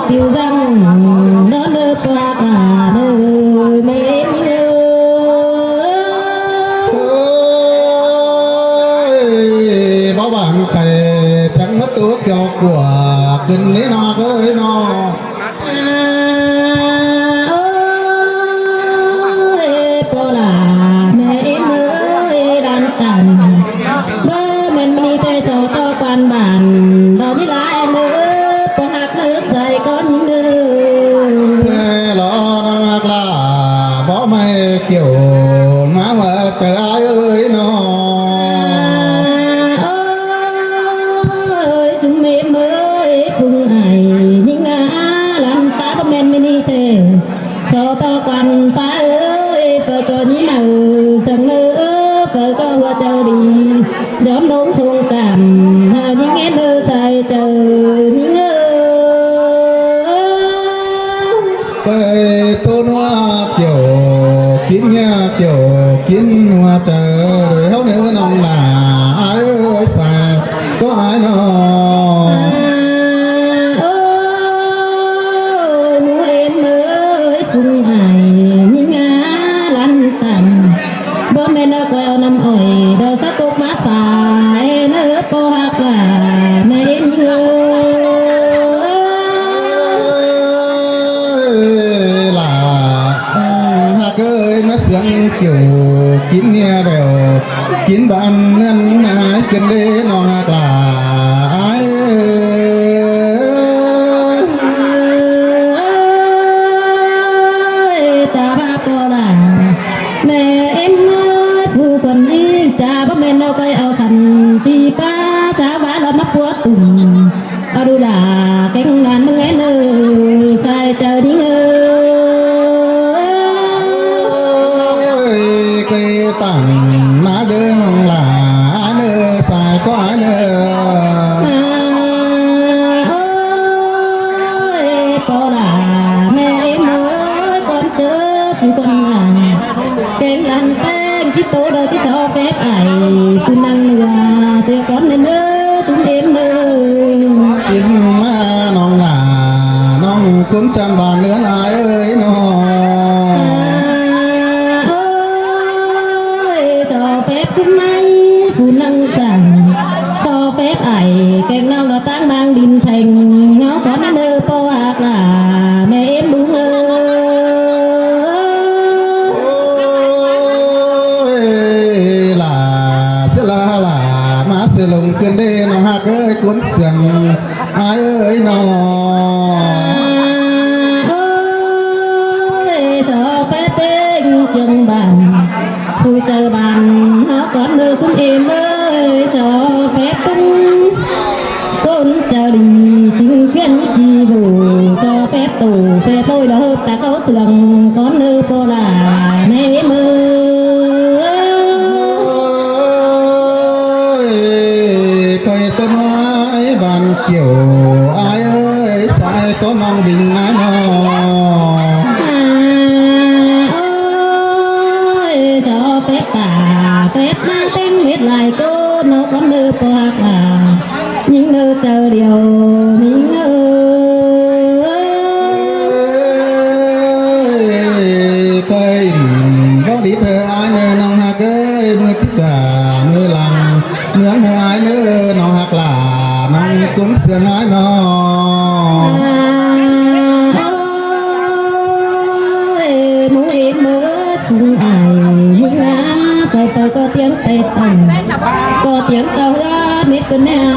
tiêu răng nó nơ qua cả nơi mê nhớ bảo bạn thầy chẳng mất ước cho của đừng lấy nó ơi nó kiểu má mà trời ai ơi nó ơi chúng em ơi cùng ai nhưng làm ta có men mini thế cho to quan phá ơi vợ cho những nào sân nữa vợ có hoa chờ đi đón đón thương cảm những em ơi sai chờ những ơi tôn hoa kiểu kiến nha kiểu kiến hoa chờ rồi hấu nếu nông là ai ơi xa có ai nó muốn em ơi cùng ai nhưng lăn tầm bố mẹ nó quẹo nằm ỏi đâu sắc cục má phải nó cô học là mẹ em sướng kiểu kín nghe đều kín bạn ngân ai cần đế nó hoặc là ai ta ba cô là mẹ em thu quần đi cha bố mẹ đâu cây ao thành chi ba cha ba là mắt của tùng ở đâu là cánh ngàn nghe nơi sai trời đi tặng má đơn là ai nơi xài có ai nơi ơi cô là mẹ em ơi con chớ con là kén lăn kén chiếc tổ đời chiếc cho phép ai cứ năng là sẽ con nên ơi chúng em ơi xin má non là non cũng chẳng bàn nữa ai ơi nó năng rằng so phép ải kèm nhau nó tăng mang đình thành nó có nó nơ po hạt là mẹ em đúng ơi là má sư lùng cơn đê nó hạt ơi cuốn sườn ai ơi nó ơi so phép tên chân bàn vui chờ bàn nó có nơ xuống em ơi cho phép tung con chờ đi chính kiến chi bù cho phép tù phép tôi đó ta có sườn con nơ po là mẹ em ơi cây tôn ai bàn kiểu ai ơi sai có non bình ai nó cho phép cả phép mang tên viết lại cô nó có nơ po là những nơ chờ điều những cây có đi thơ ai nơi nông hạt ơi mưa thích cả mưa làm nướng thơ ai nữa nông hạt là nông cũng sườn ai nó muốn em mới cùng ai những phải có tiếng tê tần có tiếng câu mít cơn nè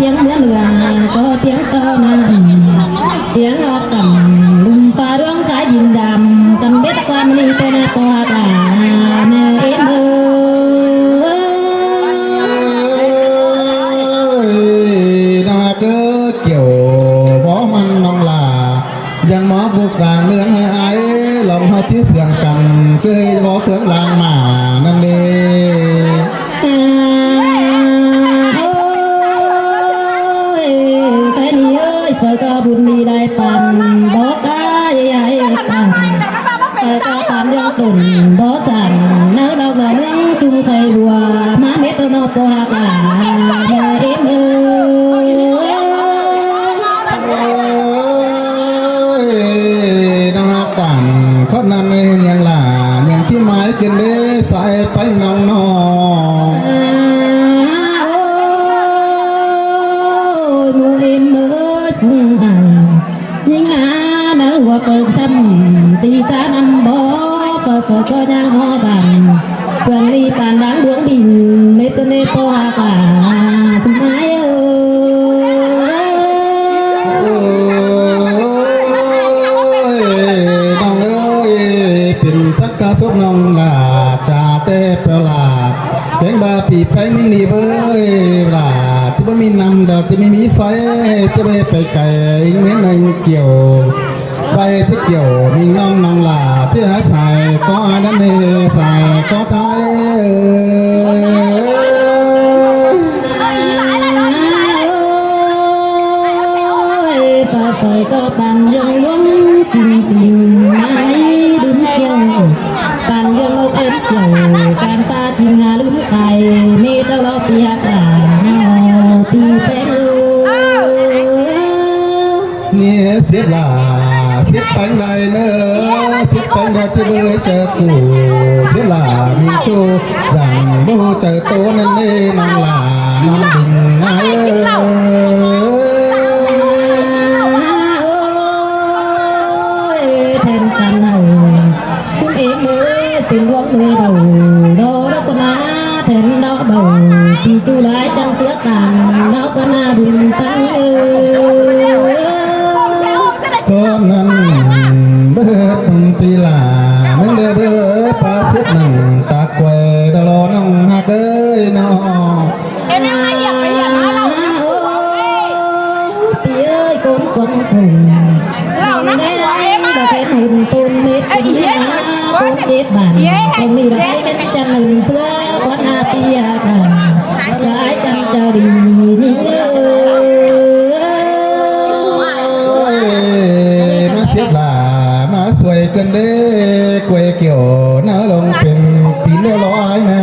tiếng mướn gà có tiếng câu nè tiếng tầm lùm pha đường cái dìm đàm tầm biết quan đi tên có hạt là mẹ em ơi nó cứ kiểu bó măng nông là dân mó buộc làng nướng ai lòng hơi tí sườn cầm cứ bó phượng làng mà nâng đi cái đi ơi phải có buồn đi đại bàn bó cái ai phải có bàn dân tùng bó sản nỡ đâu mà nướng chung thầy bùa má biết đâu nó có hạt là mẹ em ơi ต่างข้อนั้นยังหล่ายังที่หมายกินเด้ใส่ไปน้องน้อง mùa em mơ chung hàng nhưng nỡ qua cơn xăm thì ta năm bó có nhang ho bàn quyền ly bàn đáng đuống bình mấy tên nê to hà cả sung máiน้องเอ้ยเป็นสักกะทุกน้องล่ะชาเต้เปล่าเพียงบาปีไปไม่หนีเบ้ยล่ะที่ไม่มีน้ำดอกที่ไม่มีไฟจะไปไกลอีกเมื่อไงเกี่ยวไปที่เกี่ยวมีน้องล่ะที่หาชายก็ดันเนสายก็ตายphải có bàn dân lắm tình tình mãi đứng kêu bàn dân lâu em chiều bàn ta tìm ngà đứng tài mê đâu lo bia cả thì sẽเนี่ยเสียหลาเสียไปไหนเนอะเสียไปไหนที่เบยเจอกูเสียหลามีชูดังโมเจอตัวนั่นเองน้องหลาน้องดิ่งไงกันหchúng em mới tình quăng người đầu đó đó con á thèm đó đầu thì chú lái trong sữa tàn đó con á đừng tăng conนั้นเบิดปีหลามันเด้อเด้อปลาเสียหนังตาแควตลอน้องฮักเอ้ยน้อง em nói giờ bây giờ nói lâu tía ơi con thùng lâu nó đây của em là ơi cái hình tôn mít con chết bản không đi được cái chân hình xưa con a tia cả cái chân chờ điมาเสียหลามาสวยเกินเด้กวยเกี่ยวน้าลงเป็นปีเลี้ยวร้อยนะ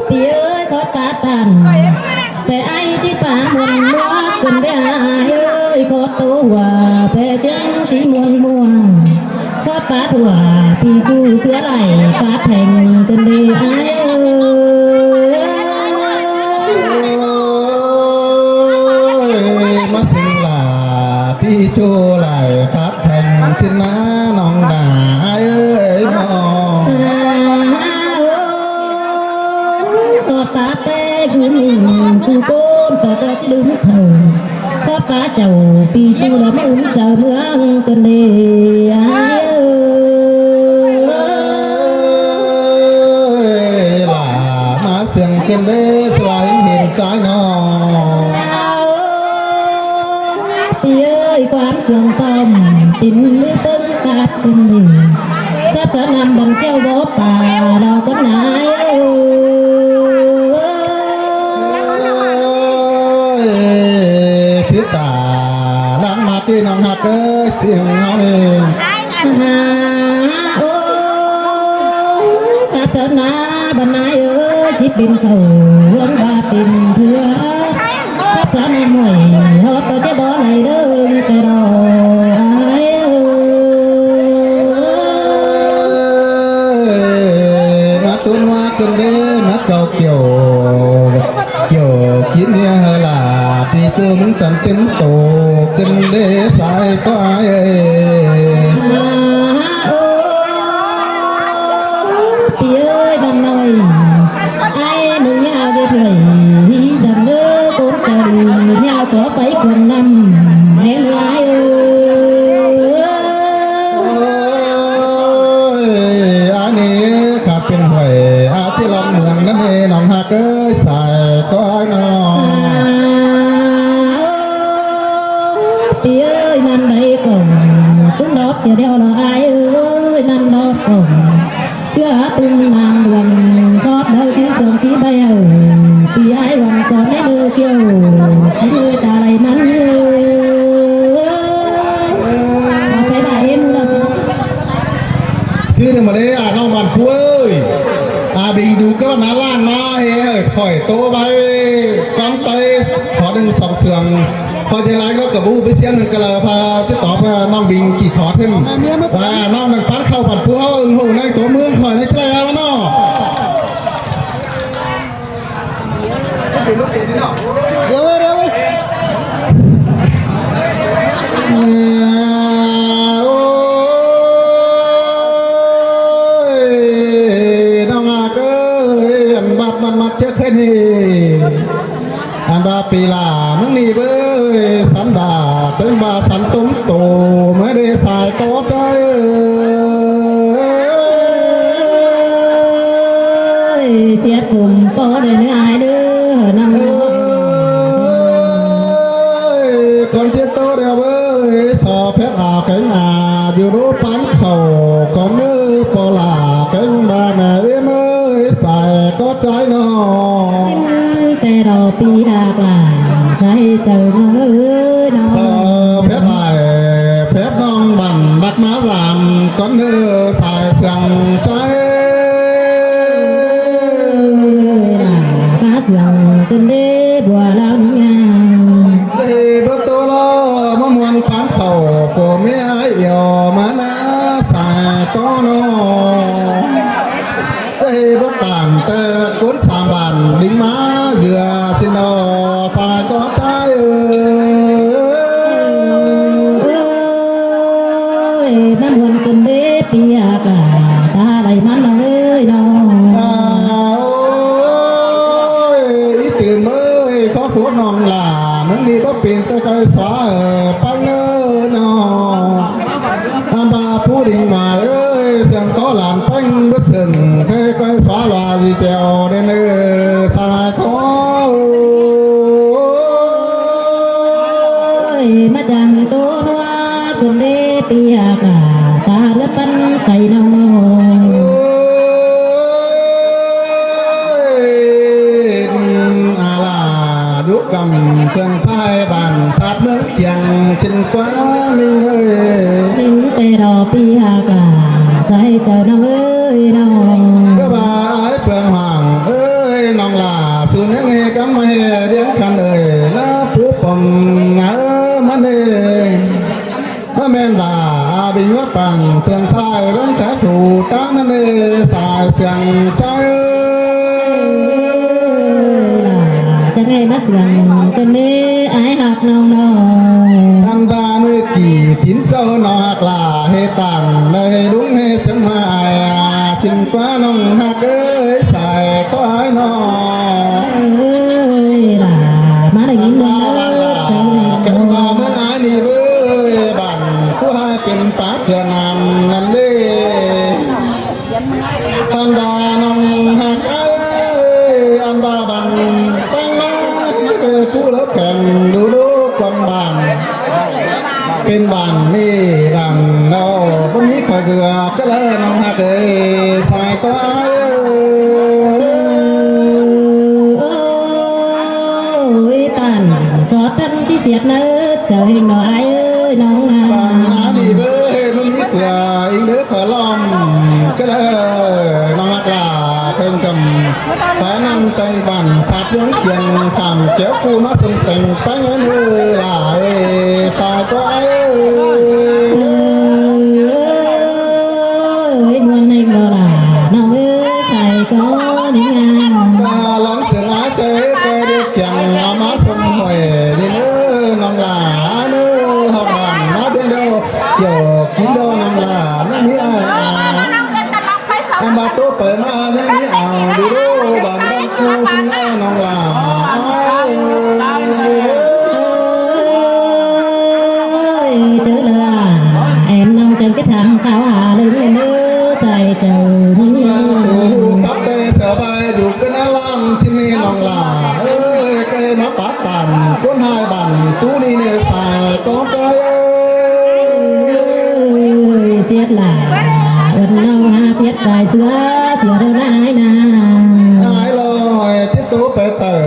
tía ơi có ta tànแต่ไอ้ที่ป่ามันมัวกันได้เอ้ยขอตัวแต่เจ้าที่มวนมัวก็ป่าถั่วพี่กูเสื้อไหลป่าแทงกันดีไอ้มาสิงหลาพี่โจไหลพับแทงสินะน้องด่าเอ้ยน้อง ก็ป่าเต้คือหนึ่งคือโกนก็จะลืมเธอก็ป่าเจ้าพี่จูแล้วไม่อุ้มเจ้าเมืองกันดีไอ้หลามาเสียงเกินเด้สลายเห็นใจน้อง พี่เอ้ยความเสื่อมต่ำตินมือต้นขาดตินหนึ่งก็จะนำบังเจ้าบ่ป่าเราก็นายทิตาล้างมาที่น้องหักเสียงน้องเอง โอ้ข้าเถิดนาบรรนายเอ้ยที่เป็นเขาเรื่องว่าเป็นเพื่อข้าพระนำหวยเขาก็จะบ่ไหนเด้อแต่รอมาตุนมาตุนเด้มาเก่าเกี่ยวคิดเนี่ยล่ะพี่เจอมึงสั่นเต็มโตกินเด้สายก็ไอ้พี่เอ้ยบางหน่อยไอ้หนุ่มยาวเดือดเลยที่สั่งเด้อคนเก่ายาวขอไปคนนำแห่งหลายอันนี้ขาดเป็นหวยอาที่ลองเมืองนั่นเองน้องหักสายก็น้อง พี่เอ้ยนั่นใดก่อนตุ้งดอกจะเดียวละอายเอ้ยนั่นดอกก่อนเพื่อตุ้งนางดวงชอบเดินที่ส่งที่ใบเอ้ยพี่ไอ้วันก่อนไม่เดือเกี่ยวให้เอ้ยตาไหลมันเอ้ยเอาไปได้เอ็นแล้ว ซื้อเนี่ยมาเลยน้องมันพุ้ยบิงดูก็น่าล้านมาเฮ้ยถอยโตไปฟังเตยขอดึงสองเสือง พอจะไล่ก็กระบูไปเสียงหนึ่งกระเลพาจะตอบว่าน้องบิงกี่ขอขึ้นว่าน้องหนังปัดเข้าปัดผู้เขาอึ้งหูในตัวเมืองคอยในแกลวเนาะเดี๋ยวโอ้ยน้องอาเก้ยอันบัดมันมัดเจ้าแค่นี้อันบาปีลามึงนี่เบ้ยสันดาตึงบาสันตุ้มโตไม่ได้สายโตใจเสียสุ่มก็ได้เนื้อหายเด้อนำคนเจ็ดโตเดียวเบ้ยสอเพชรอาแก่งอาอยู่รู้ปันเข่าก็มือปลาแก่งบาแม่เมื่อสายก็ใจนอแต่เราปีดากลาใจเจ้าน้องเอ้ยน้องสอเพชรไอเพชรน้องบันดักมาสามก้อนเนื้อสายเสียงใจข้าเสียงจนได้บัวลำงามเสียบตัวล้อมะม่วงพันเข่าโกเมียเอี่ยวมานาสายก็นอเสียบต่างแต่กุนสามบันดิ้งมาเสือสินอสายก็ใจน้ำวนจนได้เปียกตาไหลมันน้องเอ้ยน้องตื่นเมื่อเขาผัวน้องหล่ามึงดีก็เปลี่ยนตัวใจสวาปังเงินออาบาผู้ดิ่งมาเอ้ยเสียงก็หลานปังบุษึ่งเคยก็สวาลาดีเดียวเดินสายคอมาจังตัวนัวจนได้เปียกตาเลือดปันใส่น้องยุกำเครื่องสายบานสัตว์เมืองเคียงชินกว่าไม่เอ้ยถึงแต่รอปีหากาใจเจ้าน้องเอ้ยน้องก็บ่ายเฟืองห่างเอ้ยน้องลาสูนยังไงก็ไม่เรียกคันเอ้ยละผู้ปมเงามันเองถ้าแม่นดาบินวัดปังเครื่องสายร้องแท้ถูกตั้งนั่นเองสายเสียงใจจะให้มาเสียงเป็นเล่ไอหักน้องน้องอันดาเมื่อกี่ทิ้นเจ้าน้องหักลาให้ต่างเลยดุ้งให้ถึงมาชินกว่าน้องหักเอ้ยใส่ก็ให้น้องเอ้ยล่ะมาได้ยินมั้ยกันมาเมื่อไนี่เว้ยบันกูให้เป็นปากเกือนำนั่นเลยอันดาน้องหักเอ้ยอันดาบันผู้เลิกแข่งดูความบางเป็นบางนี่บางเราพวกนี้คอยเสือก็เลยน้องหักเลยสายก็ตันก็ตันที่เสียดเนื้อเจ้าเห็นหน่อยเอ้ยน้องนาบางนาดีเบ้ยพวกนี้เสืออีกเด้อขอลอมก็เลยน้องหักลาเพิ่งจำแต่นั่งใจบันสัตว์ยังเคียงคำเจ้าคู่มาส่งแต่งไปเงินหลายสายก็นวลในกระดาษน้องเอ้ยใส่ก็ดีงามมาลองเสียงอาเจ๊ก็เรียกอย่างอามาชมหวยดีเนื้อน้องหลาเนื้อหอบบันน้าเบี้ยเดียวเกี่ยวกินเดียวน้องหลาไม่มีอะไรอันบาโตเปิดมาไม่มีอ่างดูบันบันคู่สิงห์น้องหลาเจอเลยem nông chân cái thằng cao hà lên nướcใส่เจ้าปั๊บเตะเสือใบดูกันน่าล้ำที่นี่น้องหลาเอ้ยเคยมาปัดตันก้นหายบันตู้นี้เนี่ยสายก็ใจเสียดหลายน้องหาเสียดใจเสือเสือเดินได้นาหายลอยที่ตู้ไปเต๋อ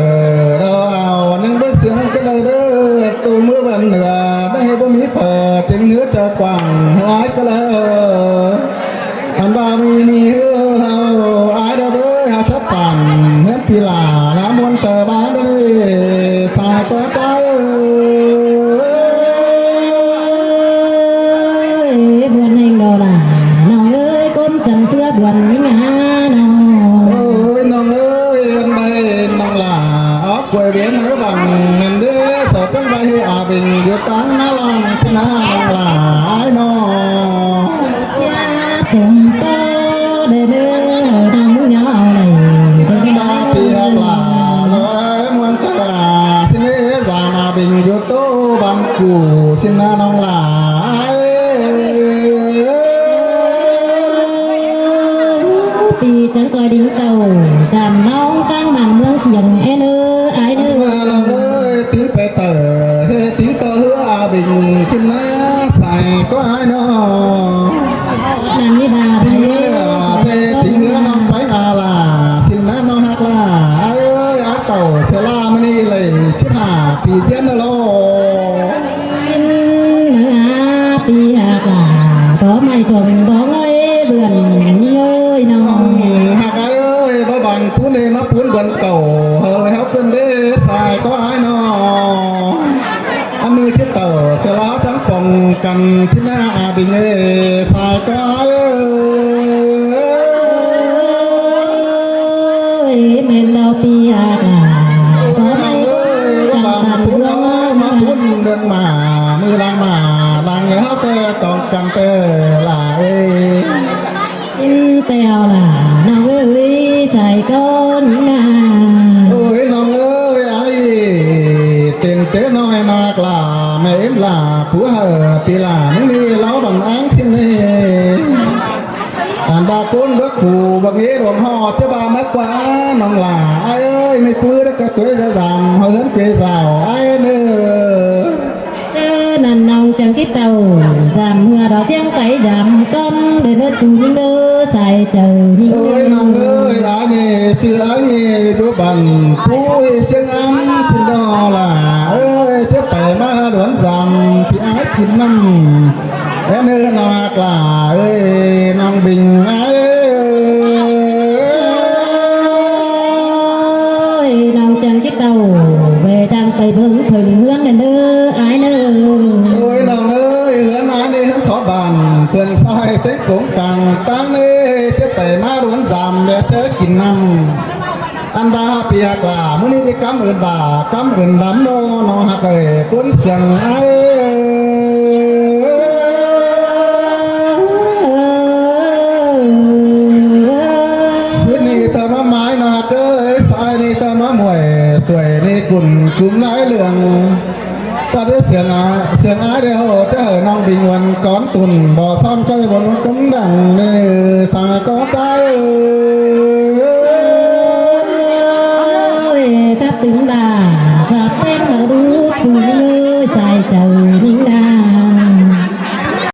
เราเอานั่งเบิ้ลเสือก็เลยเด้อตู้มือบันเหนือได้ให้บ่มีเปิดจึงเนื้อเจอกว่างหายก็เลยอันบามีนี่เฮาอายเด้อเด้อหาทับปั่นเฮ็ดปีลาน้ำมนต์เจอบ้านเด้อสายก็ใจ ก็บังเงินเด้อสอดจังไว้ให้อาบิงอยู่ตังนาลังชนะน้องหลายน้อ สมโตเด้อเด้อทำยาวไหลเด้อ มาเปียกลาลอยมวนชะลาที่นี่จามาบิงอยู่โตบันกูชนะน้องหลาย ปีจังกอยดิ้งเต่าจำน้องตั้งมันเมืองเขียงเอเนอไอเนอ มาลองเอ้ยติ้งไปเตอเฮ้ติ้งเตอเฮืออาบิงชนะใส่ก็ให้น้อ นันนิบา ทิ้งเนื้อเททิ้งเนื้อน้องไปอาลาทิ้งน้าน้องฮักลาเอ้ยอาเก่าเสลามันนี่เลยชิบหาปีเดียนนะโล กินเนื้อปีหากาต่อไม่ทนบ้องเอ้ยเบื่อนเลยน้อง ฮักเอ้ยบ่บังปูนเอมาปูนบนเก่าเฮ้ยเฮาเพิ่นเด้สายก็ให้น้องอันมือที่เต่าเสลาทั้งป้องกันชิหน้าอาบิงเอ้สายก็เอ้ย เมนเราปีหากาต่อไม่ บางพูดมาพูดเดินมามือลางมาลางเฮาแต่ต้องจังเตลาเอ้ กินเตียวล่ะน้องเอ้ยใส่ก้นงา โอ้ยน้องเอ้ยไอ้เต้นเต้น้อยนักลาแม่เอ็มลาผู้เฮอปีลานี่เราบังอ้างสินี่อันบาก้นบักขู่บักเงี้ยรวมห่อเจ้าบามากกว่าน้องลาไอ้เอ้ยไม่ฟื้นแล้วก็ตัวจะดังเฮิร์นเกสาวไอ้เนื้อ นั่นน้องจังคิดเต่าจำเมื่อเราเที่ยงไก่จำก้นเดินจูงเด้อใส่เจอหิ้ง เอ้ยน้องเอ้ยอันนี้ชื่ออันนี้ดูบันผู้จึงอันชินดอล่ะเอ้ยจะไปมาหลวนจำพี่อากินน้ำแล้วเนื้อนากล่าเอ้ยน้องบิงเอ้ย น้องจังคิดเต่าเวจังไปเบิ่งเพิ่งเฮือนเด้อไอ้เด้อ เอ้ยน้องเอ้ยเหือนอันนี้ขอบันเพื่อนซอยเต็กกงกังตั้งนี้จะไปมาหลวนจำแล้วจะกินน้ำ อันดาเปียกลามื้อนี้ที่กำอื่นดากำอื่นดำโนน้องฮักเอ้ยคนเสียงไอ้คืนนี้เธอมาไม้นาเก้ยสายนี้เธอมามวยสวยนี่กุ่นกลุ่มหลายเรื่องว่าได้เสียงอาเดียวจะเหินน้องบิงวันก้อนตุนบ่อซ่อนก้อยบนกำดังนี่สายก็ใจ ถ้าถึงด่า